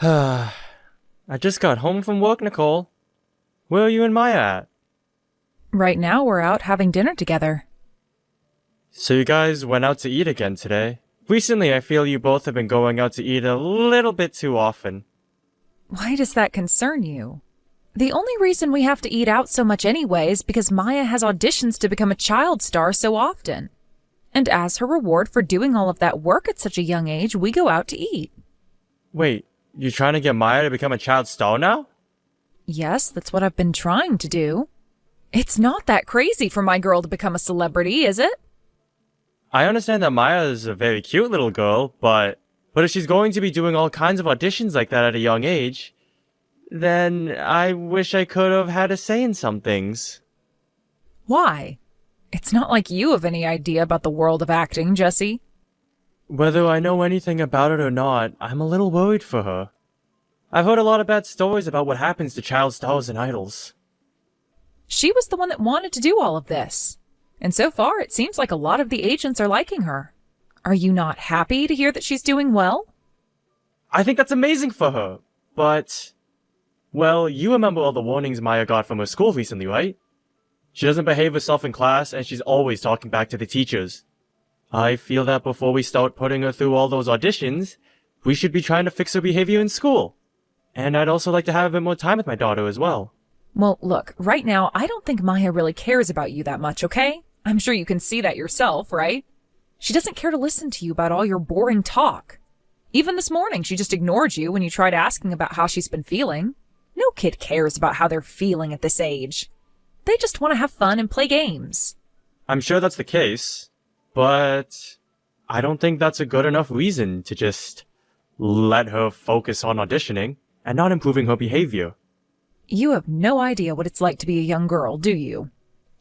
I just got home from work, Nicole. Where are you and Maya at? Right now we're out having dinner together. So you guys went out to eat again today? Recently, I feel you both have been going out to eat a little bit too often. Why does that concern you? The only reason we have to eat out so much anyway is because Maya has auditions to become a child star so often. And as her reward for doing all of that work at such a young age, we go out to eat. Wait, you trying to get Maya to become a child star now? Yes, that's what I've been trying to do. It's not that crazy for my girl to become a celebrity, is it? I understand that Maya is a very cute little girl, but if she's going to be doing all kinds of auditions like that at a young age, then I wish I could have had a say in some things. Why? It's not like you have any idea about the world of acting, Jesse. Whether I know anything about it or not, I'm a little worried for her. I've heard a lot of bad stories about what happens to child stars and idols. She was the one that wanted to do all of this. And so far, it seems like a lot of the agents are liking her. Are you not happy to hear that she's doing well? I think that's amazing for her, but... Well, you remember all the warnings Maya got from her school recently, right? She doesn't behave herself in class, and she's always talking back to the teachers. I feel that before we start putting her through all those auditions, we should be trying to fix her behavior in school. And I'd also like to have a bit more time with my daughter as well. Well, look, right now, I don't think Maya really cares about you that much, okay? I'm sure you can see that yourself, right? She doesn't care to listen to you about all your boring talk. Even this morning, she just ignored you when you tried asking about how she's been feeling. No kid cares about how they're feeling at this age. They just want to have fun and play games. I'm sure that's the case, but I don't think that's a good enough reason to just let her focus on auditioning and not improving her behavior. You have no idea what it's like to be a young girl, do you?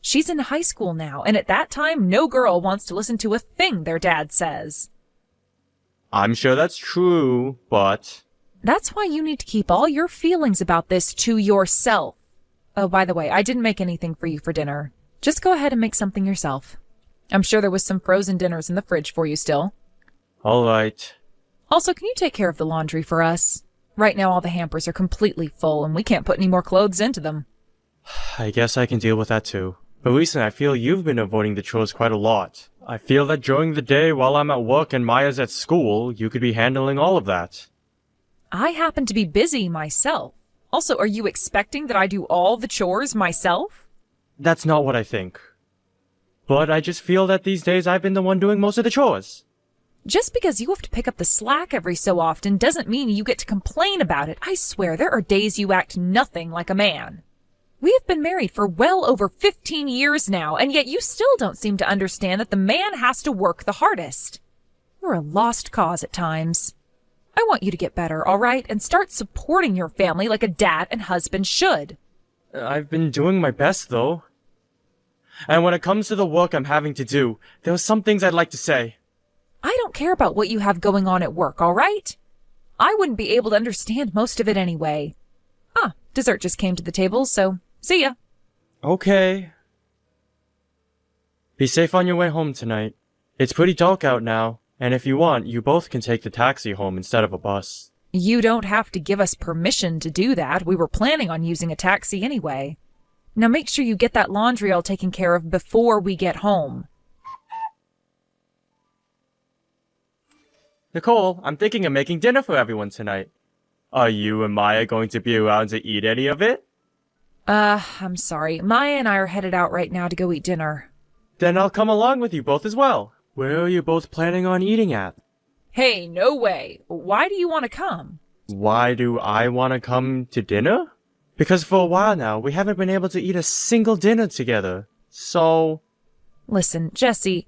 She's in high school now, and at that time, no girl wants to listen to a thing their dad says. I'm sure that's true, but... That's why you need to keep all your feelings about this to yourself. Oh, by the way, I didn't make anything for you for dinner. Just go ahead and make something yourself. I'm sure there was some frozen dinners in the fridge for you still. All right. Also, can you take care of the laundry for us? Right now, all the hampers are completely full, and we can't put any more clothes into them. I guess I can deal with that too. But recently, I feel you've been avoiding the chores quite a lot. I feel that during the day while I'm at work and Maya's at school, you could be handling all of that. I happen to be busy myself. Also, are you expecting that I do all the chores myself? That's not what I think. But I just feel that these days I've been the one doing most of the chores. Just because you have to pick up the slack every so often doesn't mean you get to complain about it. I swear, there are days you act nothing like a man. We have been married for well over 15 years now, and yet you still don't seem to understand that the man has to work the hardest. You're a lost cause at times. I want you to get better, all right? And start supporting your family like a dad and husband should. I've been doing my best, though. And when it comes to the work I'm having to do, there are some things I'd like to say. I don't care about what you have going on at work, all right? I wouldn't be able to understand most of it anyway. Ah, dessert just came to the table, so see ya. Okay. Be safe on your way home tonight. It's pretty dark out now, and if you want, you both can take the taxi home instead of a bus. You don't have to give us permission to do that. We were planning on using a taxi anyway. Now make sure you get that laundry all taken care of before we get home. Nicole, I'm thinking of making dinner for everyone tonight. Are you and Maya going to be around to eat any of it? I'm sorry. Maya and I are headed out right now to go eat dinner. Then I'll come along with you both as well. Where are you both planning on eating at? Hey, no way. Why do you want to come? Why do I want to come to dinner? Because for a while now, we haven't been able to eat a single dinner together. So... Listen, Jesse,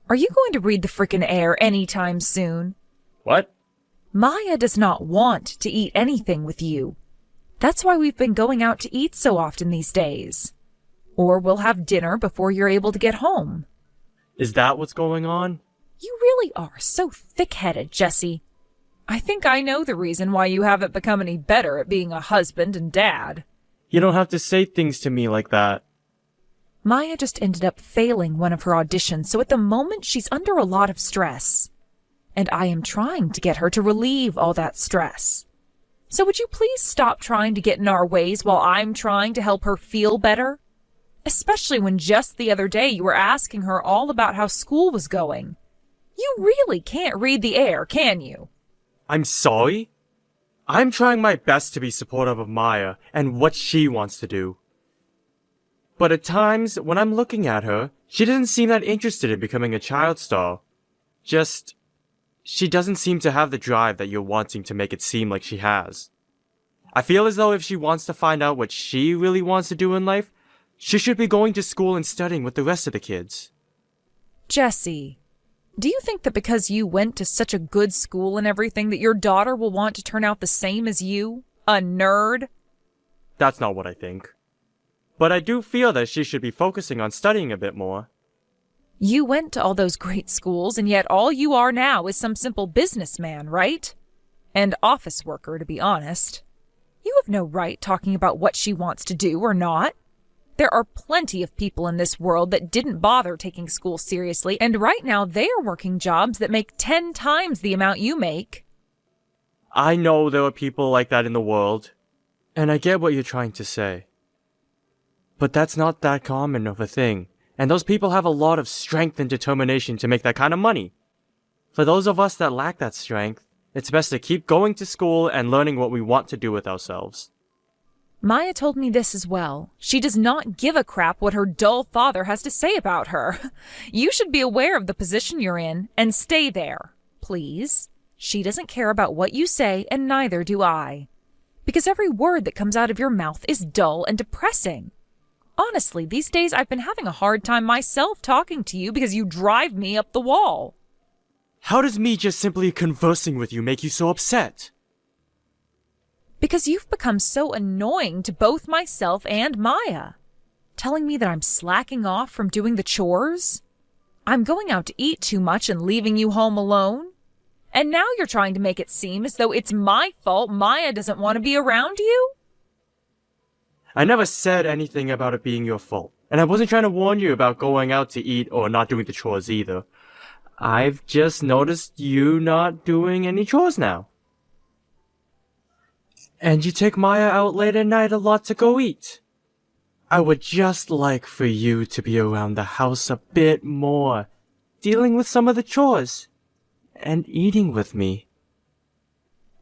are you going to read the frickin' air anytime soon? What? Maya does not want to eat anything with you. That's why we've been going out to eat so often these days. Or we'll have dinner before you're able to get home. Is that what's going on? You really are so thick-headed, Jesse. I think I know the reason why you haven't become any better at being a husband and dad. You don't have to say things to me like that. Maya just ended up failing one of her auditions, so at the moment she's under a lot of stress. And I am trying to get her to relieve all that stress. So would you please stop trying to get in our ways while I'm trying to help her feel better? Especially when just the other day you were asking her all about how school was going. You really can't read the air, can you? I'm sorry? I'm trying my best to be supportive of Maya and what she wants to do. But at times, when I'm looking at her, she doesn't seem that interested in becoming a child star. She doesn't seem to have the drive that you're wanting to make it seem like she has. I feel as though if she wants to find out what she really wants to do in life, she should be going to school and studying with the rest of the kids. Jesse, do you think that because you went to such a good school and everything that your daughter will want to turn out the same as you? A nerd? That's not what I think. But I do feel that she should be focusing on studying a bit more. You went to all those great schools, and yet all you are now is some simple businessman, right? And office worker, to be honest. You have no right talking about what she wants to do or not. There are plenty of people in this world that didn't bother taking school seriously, and right now they are working jobs that make 10 times the amount you make. I know there are people like that in the world, and I get what you're trying to say. But that's not that common of a thing. And those people have a lot of strength and determination to make that kind of money. For those of us that lack that strength, it's best to keep going to school and learning what we want to do with ourselves. Maya told me this as well. She does not give a crap what her dull father has to say about her. You should be aware of the position you're in and stay there, please. She doesn't care about what you say, and neither do I. Because every word that comes out of your mouth is dull and depressing. Honestly, these days I've been having a hard time myself talking to you because you drive me up the wall. How does me just simply conversing with you make you so upset? Because you've become so annoying to both myself and Maya. Telling me that I'm slacking off from doing the chores. I'm going out to eat too much and leaving you home alone. And now you're trying to make it seem as though it's my fault Maya doesn't want to be around you? I never said anything about it being your fault, and I wasn't trying to warn you about going out to eat or not doing the chores either. I've just noticed you not doing any chores now. And you take Maya out late at night a lot to go eat. I would just like for you to be around the house a bit more, dealing with some of the chores, and eating with me.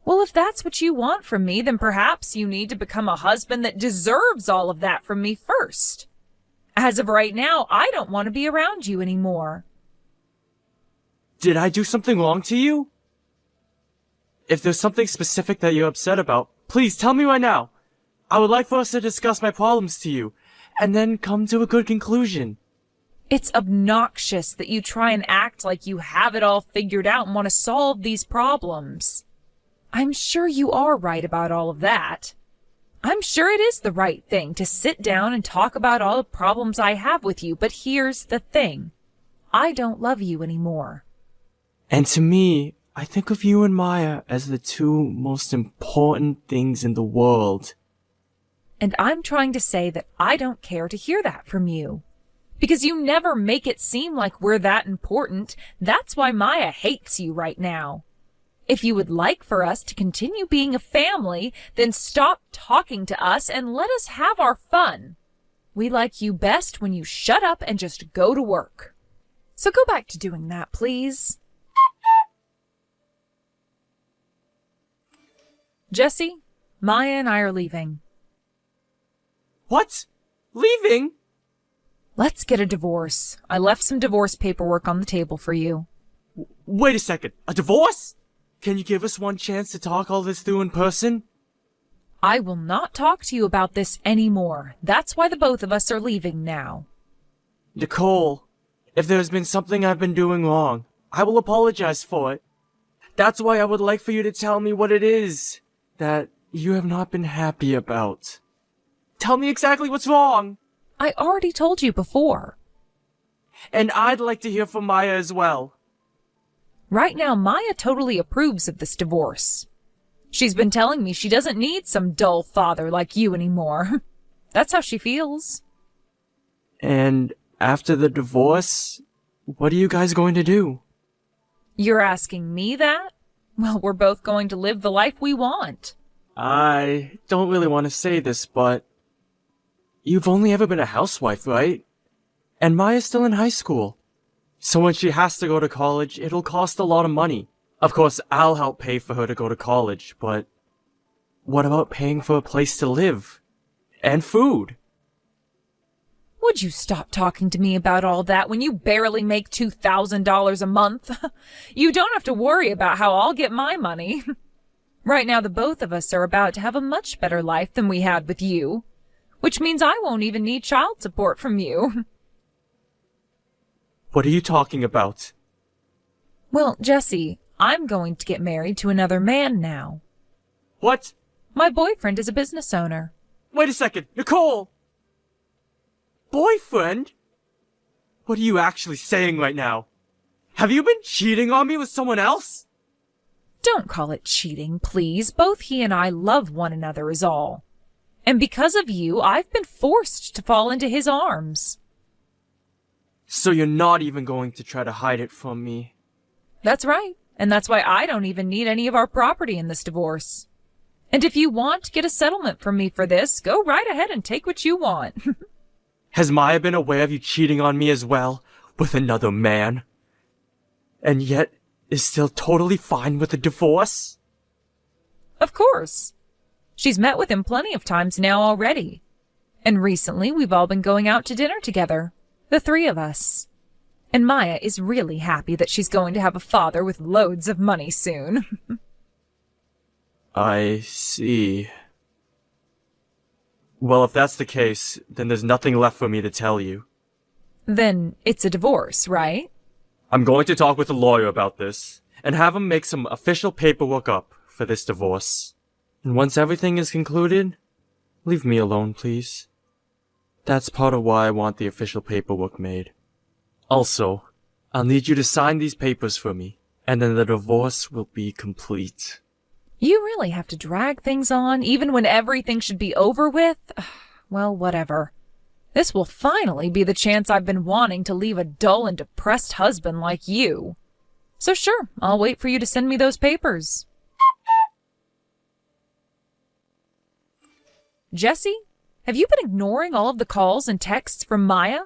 Well, if that's what you want from me, then perhaps you need to become a husband that deserves all of that from me first. As of right now, I don't want to be around you anymore. Did I do something wrong to you? If there's something specific that you're upset about, please tell me right now. I would like for us to discuss my problems to you, and then come to a good conclusion. It's obnoxious that you try and act like you have it all figured out and want to solve these problems. I'm sure you are right about all of that. I'm sure it is the right thing to sit down and talk about all the problems I have with you, but here's the thing. I don't love you anymore. And to me, I think of you and Maya as the two most important things in the world. And I'm trying to say that I don't care to hear that from you. Because you never make it seem like we're that important. That's why Maya hates you right now. If you would like for us to continue being a family, then stop talking to us and let us have our fun. We like you best when you shut up and just go to work. So go back to doing that, please. Jesse, Maya and I are leaving. What? Leaving? Let's get a divorce. I left some divorce paperwork on the table for you. Wait a second. A divorce? Can you give us one chance to talk all this through in person? I will not talk to you about this anymore. That's why the both of us are leaving now. Nicole, if there has been something I've been doing wrong, I will apologize for it. That's why I would like for you to tell me what it is that you have not been happy about. Tell me exactly what's wrong. I already told you before. And I'd like to hear from Maya as well. Right now, Maya totally approves of this divorce. She's been telling me she doesn't need some dull father like you anymore. That's how she feels. And after the divorce, what are you guys going to do? You're asking me that? Well, we're both going to live the life we want. I don't really want to say this, but you've only ever been a housewife, right? And Maya's still in high school. So when she has to go to college, it'll cost a lot of money. Of course, I'll help pay for her to go to college, but what about paying for a place to live? And food? Would you stop talking to me about all that when you barely make $2,000 a month? You don't have to worry about how I'll get my money. Right now, the both of us are about to have a much better life than we had with you, which means I won't even need child support from you. What are you talking about? Well, Jesse, I'm going to get married to another man now. What? My boyfriend is a business owner. Wait a second, Nicole! Boyfriend? What are you actually saying right now? Have you been cheating on me with someone else? Don't call it cheating, please. Both he and I love one another is all. And because of you, I've been forced to fall into his arms. So you're not even going to try to hide it from me? That's right. And that's why I don't even need any of our property in this divorce. And if you want to get a settlement from me for this, go right ahead and take what you want. Has Maya been aware of you cheating on me as well, with another man? And yet, is still totally fine with the divorce? Of course. She's met with him plenty of times now already. And recently, we've all been going out to dinner together. The three of us. And Maya is really happy that she's going to have a father with loads of money soon. I see. Well, if that's the case, then there's nothing left for me to tell you. Then it's a divorce, right? I'm going to talk with a lawyer about this, and have him make some official paperwork up for this divorce. And once everything is concluded, leave me alone, please. That's part of why I want the official paperwork made. Also, I'll need you to sign these papers for me, and then the divorce will be complete. You really have to drag things on, even when everything should be over with? Well, whatever. This will finally be the chance I've been wanting to leave a dull and depressed husband like you. So sure, I'll wait for you to send me those papers. Jesse, have you been ignoring all of the calls and texts from Maya?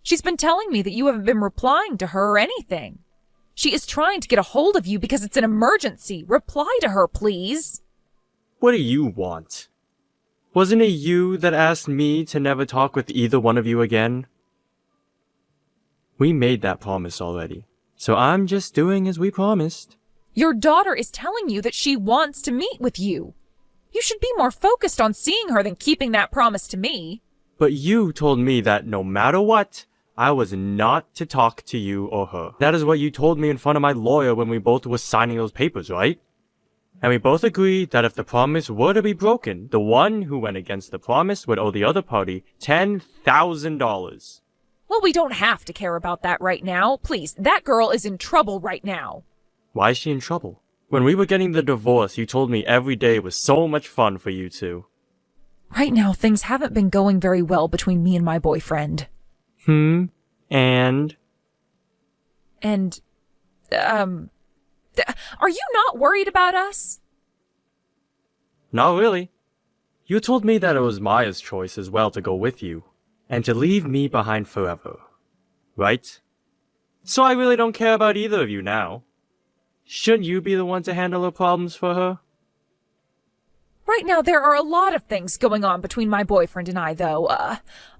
She's been telling me that you haven't been replying to her or anything. She is trying to get a hold of you because it's an emergency. Reply to her, please. What do you want? Wasn't it you that asked me to never talk with either one of you again? We made that promise already, so I'm just doing as we promised. Your daughter is telling you that she wants to meet with you. You should be more focused on seeing her than keeping that promise to me. But you told me that no matter what, I was not to talk to you or her. That is what you told me in front of my lawyer when we both were signing those papers, right? And we both agreed that if the promise were to be broken, the one who went against the promise would owe the other party $10,000. Well, we don't have to care about that right now. Please, that girl is in trouble right now. Why is she in trouble? When we were getting the divorce, you told me every day was so much fun for you two. Right now, things haven't been going very well between me and my boyfriend. And? Are you not worried about us? Not really. You told me that it was Maya's choice as well to go with you, and to leave me behind forever. Right? So I really don't care about either of you now. Shouldn't you be the one to handle her problems for her? Right now, there are a lot of things going on between my boyfriend and I, though.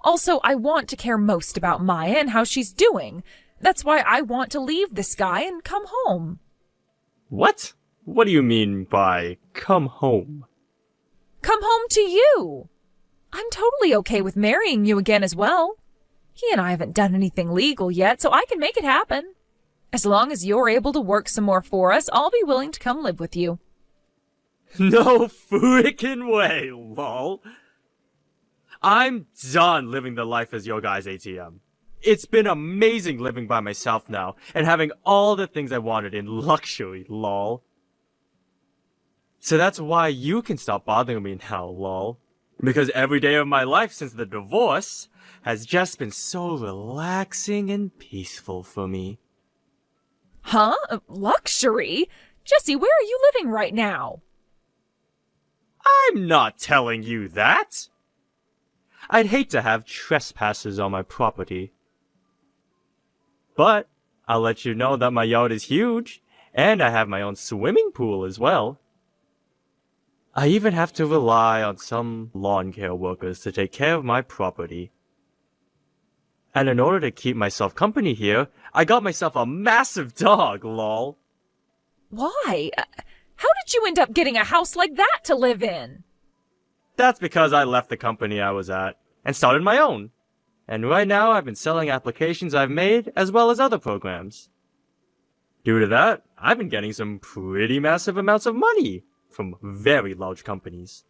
Also, I want to care most about Maya and how she's doing. That's why I want to leave this guy and come home. What? What do you mean by come home? Come home to you. I'm totally okay with marrying you again as well. He and I haven't done anything legal yet, so I can make it happen. As long as you're able to work some more for us, I'll be willing to come live with you. No freaking way, lol. I'm done living the life as your guy's ATM. It's been amazing living by myself now, and having all the things I wanted in luxury, lol. So that's why you can stop bothering me now, lol. Because every day of my life since the divorce has just been so relaxing and peaceful for me. Huh? Luxury? Jesse, where are you living right now? I'm not telling you that! I'd hate to have trespassers on my property. But I'll let you know that my yard is huge, and I have my own swimming pool as well. I even have to rely on some lawn care workers to take care of my property. And in order to keep myself company here, I got myself a massive dog, lol. Why? How did you end up getting a house like that to live in? That's because I left the company I was at and started my own. And right now I've been selling applications I've made as well as other programs. Due to that, I've been getting some pretty massive amounts of money from very large companies.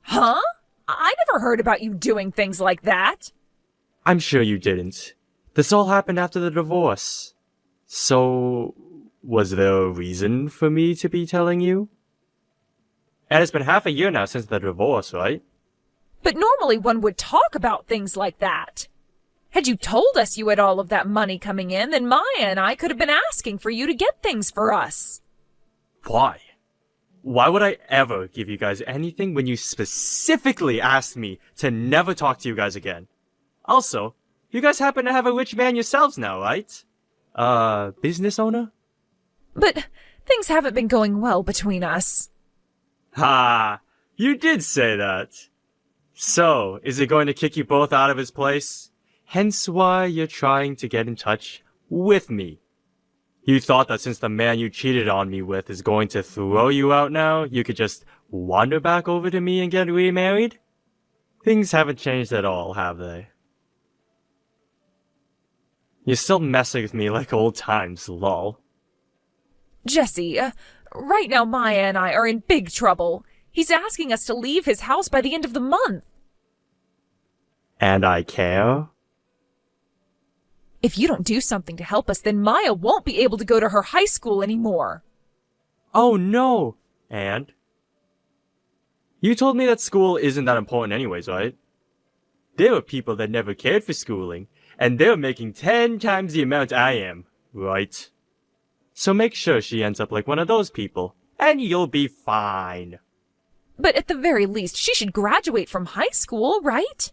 Huh? I never heard about you doing things like that. I'm sure you didn't. This all happened after the divorce. So, was there a reason for me to be telling you? And it's been half a year now since the divorce, right? But normally one would talk about things like that. Had you told us you had all of that money coming in, then Maya and I could have been asking for you to get things for us. Why? Why would I ever give you guys anything when you specifically asked me to never talk to you guys again? Also, you guys happen to have a rich man yourselves now, right? Business owner? But things haven't been going well between us. Ha! You did say that. So, is it going to kick you both out of his place? Hence why you're trying to get in touch with me. You thought that since the man you cheated on me with is going to throw you out now, you could just wander back over to me and get remarried? Things haven't changed at all, have they? You're still messing with me like old times, lol. Jesse, right now Maya and I are in big trouble. He's asking us to leave his house by the end of the month. And I care? If you don't do something to help us, then Maya won't be able to go to her high school anymore. Oh no! And? You told me that school isn't that important anyways, right? There are people that never cared for schooling, and they're making 10 times the amount I am, right? So make sure she ends up like one of those people, and you'll be fine. But at the very least, she should graduate from high school, right?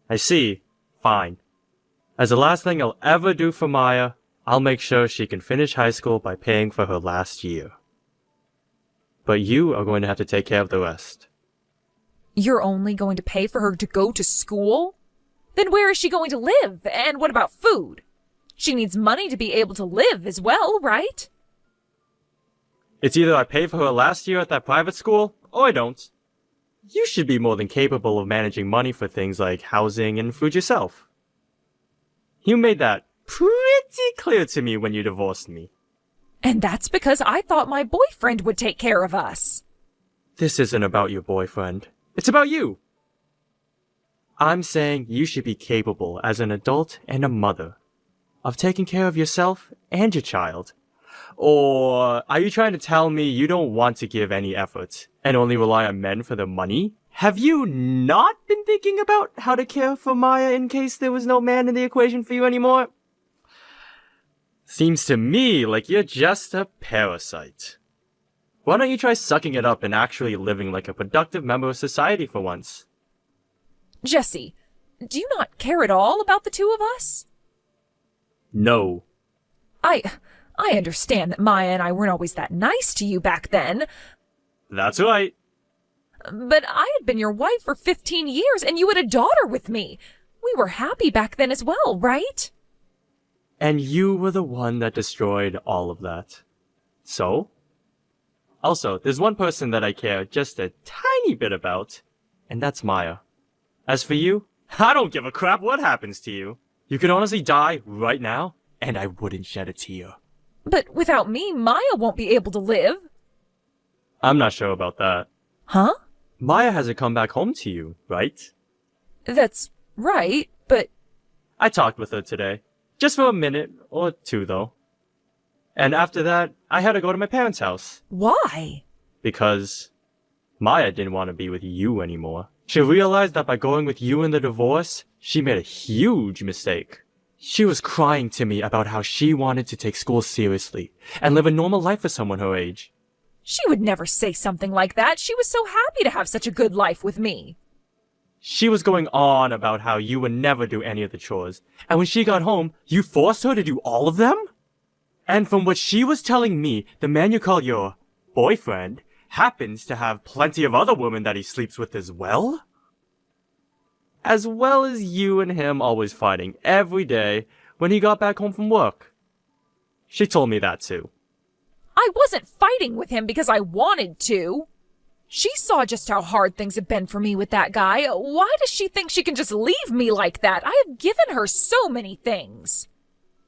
I see. Fine. As the last thing I'll ever do for Maya, I'll make sure she can finish high school by paying for her last year. But you are going to have to take care of the rest. You're only going to pay for her to go to school? Then where is she going to live? And what about food? She needs money to be able to live as well, right? It's either I pay for her last year at that private school, or I don't. You should be more than capable of managing money for things like housing and food yourself. You made that pretty clear to me when you divorced me. And that's because I thought my boyfriend would take care of us. This isn't about your boyfriend. It's about you. I'm saying you should be capable as an adult and a mother of taking care of yourself and your child. Or are you trying to tell me you don't want to give any effort and only rely on men for their money? Have you not been thinking about how to care for Maya in case there was no man in the equation for you anymore? Seems to me like you're just a parasite. Why don't you try sucking it up and actually living like a productive member of society for once? Jesse, do you not care at all about the two of us? No. I understand that Maya and I weren't always that nice to you back then. That's right. But I had been your wife for 15 years and you had a daughter with me. We were happy back then as well, right? And you were the one that destroyed all of that. So? Also, there's one person that I care just a tiny bit about, and that's Maya. As for you, I don't give a crap what happens to you. You could honestly die right now, and I wouldn't shed a tear. But without me, Maya won't be able to live. I'm not sure about that. Huh? Maya hasn't come back home to you, right? That's right, but... I talked with her today. Just for a minute or two, though. And after that, I had to go to my parents' house. Why? Because Maya didn't want to be with you anymore. She realized that by going with you in the divorce, she made a huge mistake. She was crying to me about how she wanted to take school seriously and live a normal life for someone her age. She would never say something like that. She was so happy to have such a good life with me. She was going on about how you would never do any of the chores, and when she got home, you forced her to do all of them? And from what she was telling me, the man you call your boyfriend happens to have plenty of other women that he sleeps with as well? As well as you and him always fighting every day when he got back home from work. She told me that too. I wasn't fighting with him because I wanted to. She saw just how hard things have been for me with that guy. Why does she think she can just leave me like that? I have given her so many things.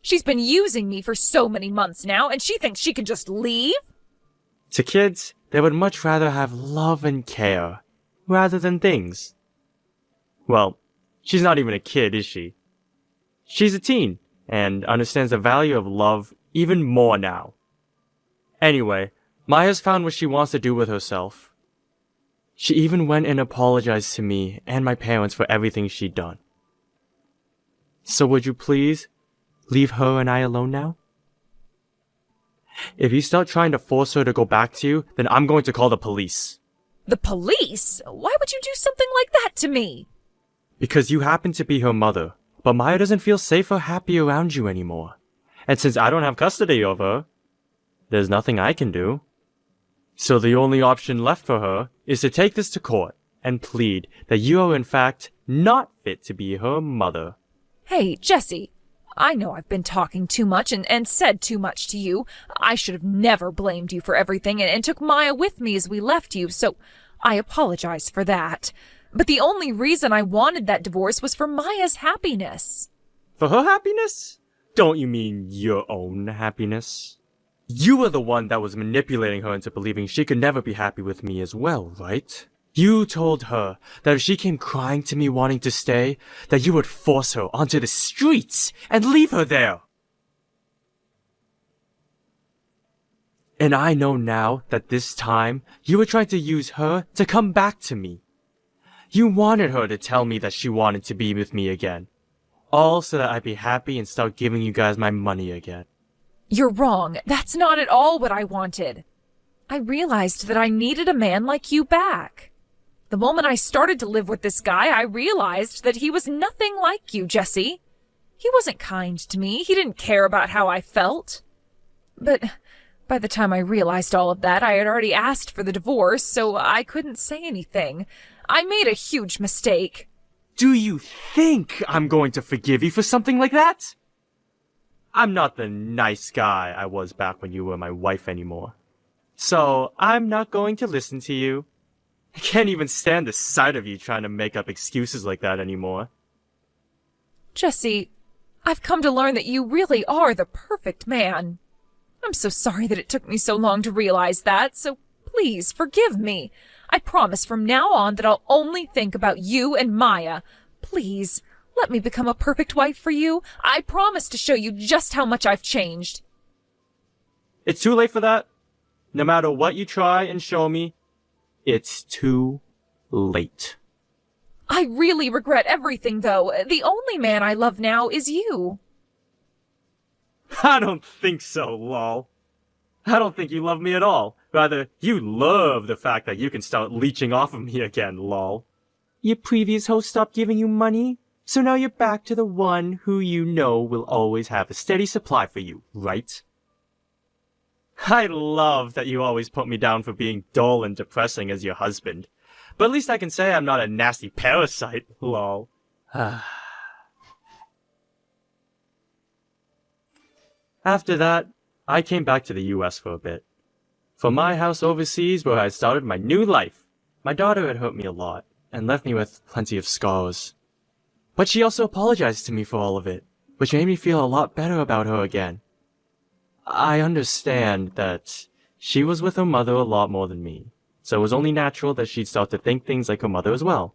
She's been using me for so many months now, and she thinks she can just leave? To kids, they would much rather have love and care, rather than things. Well, she's not even a kid, is she? She's a teen, and understands the value of love even more now. Anyway, Maya's found what she wants to do with herself. She even went and apologized to me and my parents for everything she'd done. So would you please leave her and I alone now? If you start trying to force her to go back to you, then I'm going to call the police. The police? Why would you do something like that to me? Because you happen to be her mother, but Maya doesn't feel safe or happy around you anymore. And since I don't have custody of her, there's nothing I can do. So the only option left for her is to take this to court and plead that you are in fact not fit to be her mother. Hey, Jesse, I know I've been talking too much and said too much to you. I should have never blamed you for everything and took Maya with me as we left you, so I apologize for that. But the only reason I wanted that divorce was for Maya's happiness. For her happiness? Don't you mean your own happiness? You were the one that was manipulating her into believing she could never be happy with me as well, right? You told her that if she came crying to me wanting to stay, that you would force her onto the streets and leave her there. And I know now that this time you were trying to use her to come back to me. You wanted her to tell me that she wanted to be with me again. All so that I'd be happy and start giving you guys my money again. You're wrong. That's not at all what I wanted. I realized that I needed a man like you back. The moment I started to live with this guy, I realized that he was nothing like you, Jesse. He wasn't kind to me. He didn't care about how I felt. But by the time I realized all of that, I had already asked for the divorce, so I couldn't say anything. I made a huge mistake. Do you think I'm going to forgive you for something like that? I'm not the nice guy I was back when you were my wife anymore. So I'm not going to listen to you. I can't even stand the sight of you trying to make up excuses like that anymore. Jesse, I've come to learn that you really are the perfect man. I'm so sorry that it took me so long to realize that, so please forgive me. I promise from now on that I'll only think about you and Maya. Please, let me become a perfect wife for you. I promise to show you just how much I've changed. It's too late for that. No matter what you try and show me, it's too late. I really regret everything, though. The only man I love now is you. I don't think so, lol. I don't think you love me at all. Rather, you love the fact that you can start leeching off of me again, lol. Your previous host stopped giving you money, so now you're back to the one who you know will always have a steady supply for you, right? I love that you always put me down for being dull and depressing as your husband. But at least I can say I'm not a nasty parasite, lol. After that, I came back to the US for a bit. From my house overseas where I started my new life, my daughter had hurt me a lot and left me with plenty of scars. But she also apologized to me for all of it, which made me feel a lot better about her again. I understand that she was with her mother a lot more than me, so it was only natural that she'd start to think things like her mother as well.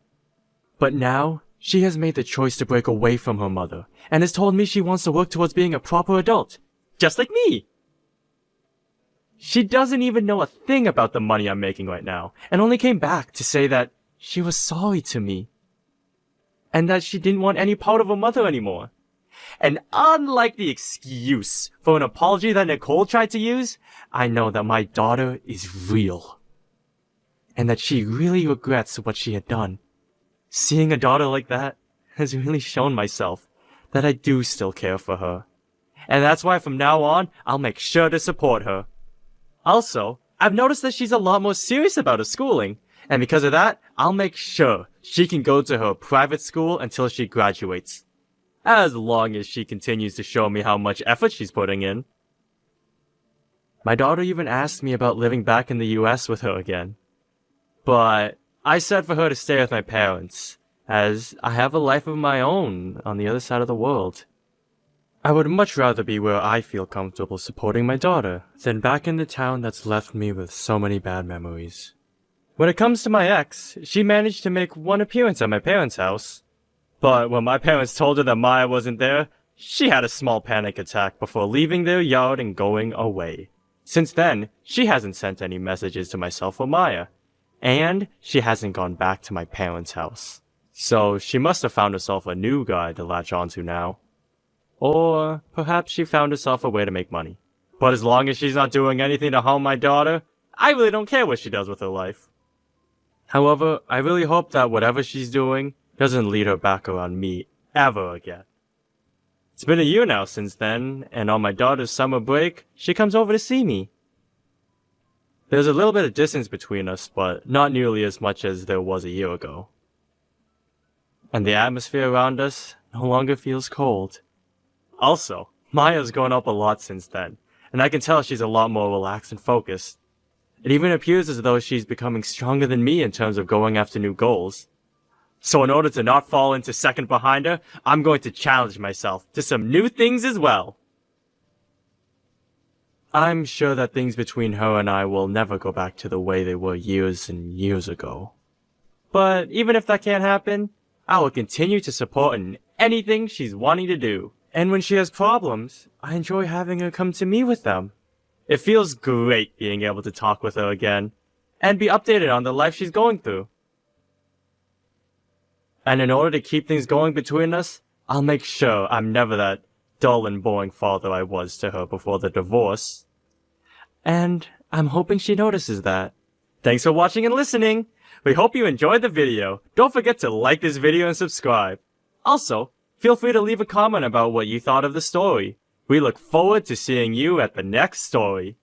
But now, she has made the choice to break away from her mother, and has told me she wants to work towards being a proper adult, just like me! She doesn't even know a thing about the money I'm making right now, and only came back to say that she was sorry to me. And that she didn't want any part of her mother anymore. And unlike the excuse for an apology that Nicole tried to use, I know that my daughter is real. And that she really regrets what she had done. Seeing a daughter like that has really shown myself that I do still care for her. And that's why from now on, I'll make sure to support her. Also, I've noticed that she's a lot more serious about her schooling. And because of that, I'll make sure she can go to her private school until she graduates. As long as she continues to show me how much effort she's putting in. My daughter even asked me about living back in the US with her again. But I said for her to stay with my parents, as I have a life of my own on the other side of the world. I would much rather be where I feel comfortable supporting my daughter than back in the town that's left me with so many bad memories. When it comes to my ex, she managed to make one appearance at my parents' house. But when my parents told her that Maya wasn't there, she had a small panic attack before leaving their yard and going away. Since then, she hasn't sent any messages to myself or Maya. And she hasn't gone back to my parents' house. So she must have found herself a new guy to latch onto now. Or perhaps she found herself a way to make money. But as long as she's not doing anything to harm my daughter, I really don't care what she does with her life. However, I really hope that whatever she's doing doesn't lead her back around me ever again. It's been a year now since then, and on my daughter's summer break, she comes over to see me. There's a little bit of distance between us, but not nearly as much as there was a year ago. And the atmosphere around us no longer feels cold. Also, Maya's grown up a lot since then, and I can tell she's a lot more relaxed and focused. It even appears as though she's becoming stronger than me in terms of going after new goals. So in order to not fall into second behind her, I'm going to challenge myself to some new things as well. I'm sure that things between her and I will never go back to the way they were years and years ago. But even if that can't happen, I will continue to support her in anything she's wanting to do. And when she has problems, I enjoy having her come to me with them. It feels great being able to talk with her again, and be updated on the life she's going through. And in order to keep things going between us, I'll make sure I'm never that dull and boring father I was to her before the divorce. And I'm hoping she notices that. Thanks for watching and listening! We hope you enjoyed the video. Don't forget to like this video and subscribe. Also, feel free to leave a comment about what you thought of the story. We look forward to seeing you at the next story.